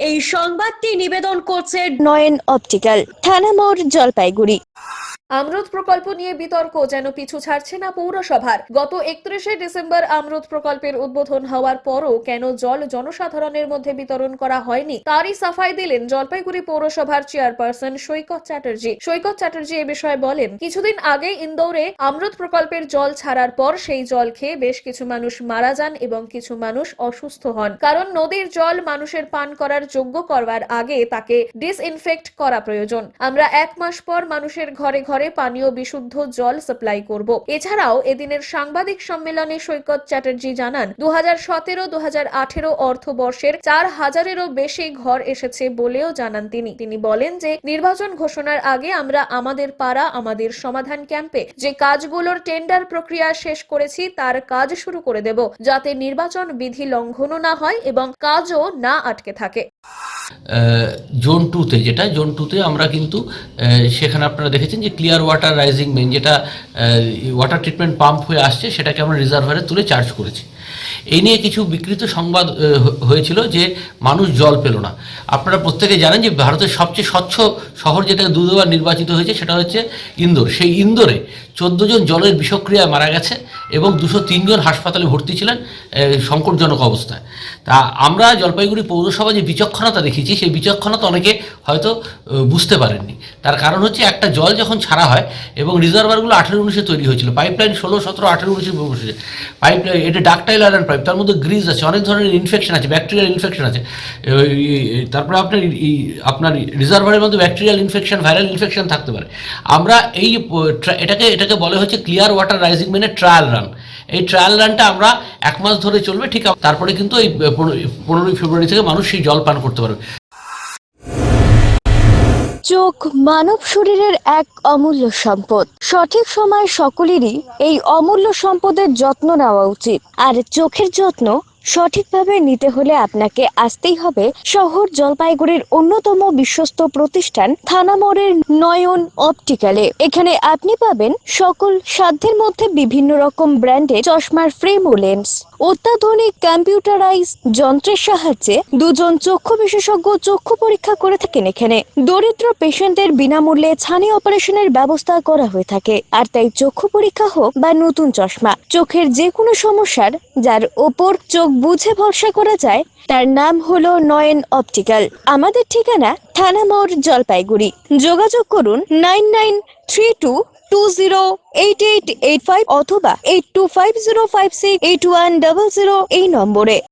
এই সংবাদটি নিবেদন করছে নয়ন অপটিক্যাল, থানা মোড়, জলপাইগুড়ি। আমরুদ প্রকল্প নিয়ে বিতর্ক যেন পিছু ছাড়ছে না পৌরসভার। গত 31শে ডিসেম্বর আমরুদ প্রকল্পের উদ্বোধন হওয়ার পরও কেন জল জনসাধারণের মধ্যে বিতরণ করা হয়নি তারই সাফাই দিলেন জলপাইগুড়ি পৌরসভার চেয়ারপারসন সৈকত চ্যাটার্জি। সৈকত চ্যাটার্জি এ বিষয়ে বলেন, কিছুদিন আগে ইন্দোরে আমরুদ প্রকল্পের জল ছাড়ার পর সেই জল খেয়ে বেশ কিছু মানুষ মারা যান এবং কিছু মানুষ অসুস্থ হন, কারণ নদীর জল মানুষের পান করার যোগ্য করবার আগে তাকে ডিসইনফেক্ট করা প্রয়োজন। আমরা 1 মাস পর মানুষের ঘরে ঘরে পানীয় বিশুদ্ধ জল সাপ্লাই করব। এছাড়াও এদিনের সাংবাদিক সম্মেলনে সৈকত চ্যাটার্জি জানান, 2017-2018 অর্থবর্ষের 4000-এরও বেশি ঘর এসেছে বলেও জানান তিনি বলেন যে নির্বাচন ঘোষণার আগে আমরা আমাদের পাড়া আমাদের সমাধান ক্যাম্পে যে কাজগুলোর টেন্ডার প্রক্রিয়া শেষ করেছি তার কাজ শুরু করে দেব, যাতে নির্বাচন বিধি লঙ্ঘনও না হয় এবং কাজও না আটকে থাকে। জোন 2-তে জোন 2-তে আমরা কিন্তু সেখানে আপনারা দেখেছেন যে ক্লিয়ার ওয়াটার রাইজিং মেইন যেটা ওয়াটার ট্রিটমেন্ট পাম্প হয়ে আসছে সেটাকে আমরা রিজার্ভারে তুলে চার্জ করেছি। এই নিয়ে কিছু বিকৃত সংবাদ হয়েছিল যে মানুষ জল পেল না। আপনারা প্রত্যেকে জানেন যে ভারতের সবচেয়ে স্বচ্ছ শহর যেটা দুবার নির্বাচিত হয়েছে সেটা হচ্ছে ইন্দোর। সেই ইন্দোরে 14 জন জলের বিষক্রিয়ায় মারা গেছে এবং 203 জন হাসপাতালে ভর্তি ছিলেন সংকটজনক অবস্থায়। তা আমরা জলপাইগুড়ি পৌরসভা যে বিচক্ষণতা দেখিয়েছি সেই বিচক্ষণতা অনেকে হয়তো বুঝতে পারেননি। তার কারণ হচ্ছে একটা জল যখন ছাড়া হয় এবং রিজার্ভারগুলো 18-19-এ তৈরি হয়েছিল, পাইপলাইন 16, 17, 18, 19 বসেছে পাইপলাইন, এটা ডাকটাইল আয়রন পাইপ, তার মধ্যে গ্রিজ আছে, অনেক ধরনের ইনফেকশন আছে, ব্যাকটেরিয়াল ইনফেকশন আছে। তারপরে আপনার রিজার্ভারের মধ্যে ব্যাকটেরিয়াল ইনফেকশন, ভাইরাল ইনফেকশন থাকতে পারে। আমরা এটাকে বলে হচ্ছে ক্লিয়ার ওয়াটার রাইজিং মেনের ট্রায়াল রান। এই ট্রায়াল রানটা আমরা 1 মাস ধরে চলবে, ঠিক তারপরে কিন্তু এই 15ই ফেব্রুয়ারি থেকে মানুষ সেই জল পান করতে পারবে। চোখ মানব শরীরের এক অমূল্য সম্পদ। সঠিক সময় সকলেরই এই অমূল্য সম্পদের যত্ন নেওয়া উচিত। আর চোখের যত্ন সঠিকভাবে নিতে হলে আপনাকে আসতেই হবে শহর জলপাইগুড়ির অন্যতম বিশ্বস্ত প্রতিষ্ঠান থানা মোড়ের নয়ন অপটিক্যালে। এখানে আপনি পাবেন সকল সাধ্যের মধ্যে বিভিন্ন রকম ব্র্যান্ডের চশমার ফ্রেম ও লেন্স। অত্যাধুনিক কম্পিউটারাইজ যন্ত্রের সাহায্যে 2 জন চক্ষু বিশেষজ্ঞ চক্ষু পরীক্ষা করে থাকেন এখানে। দরিদ্র পেশেন্টদের বিনামূল্যে ছানি অপারেশনের ব্যবস্থা করা হয়ে থাকে। আর তাই চক্ষু পরীক্ষা হোক বা নতুন চশমা, চোখের যে কোনো সমস্যার যার ওপর চোখ বুঝে ভরসা করা যায় তার নাম হলো নয়ন অপটিক্যাল। আমাদের ঠিকানা থানা মোড়, জলপাইগুড়ি। যোগাযোগ করুন 9932208885 অথবা 8250568100 এই নম্বরে।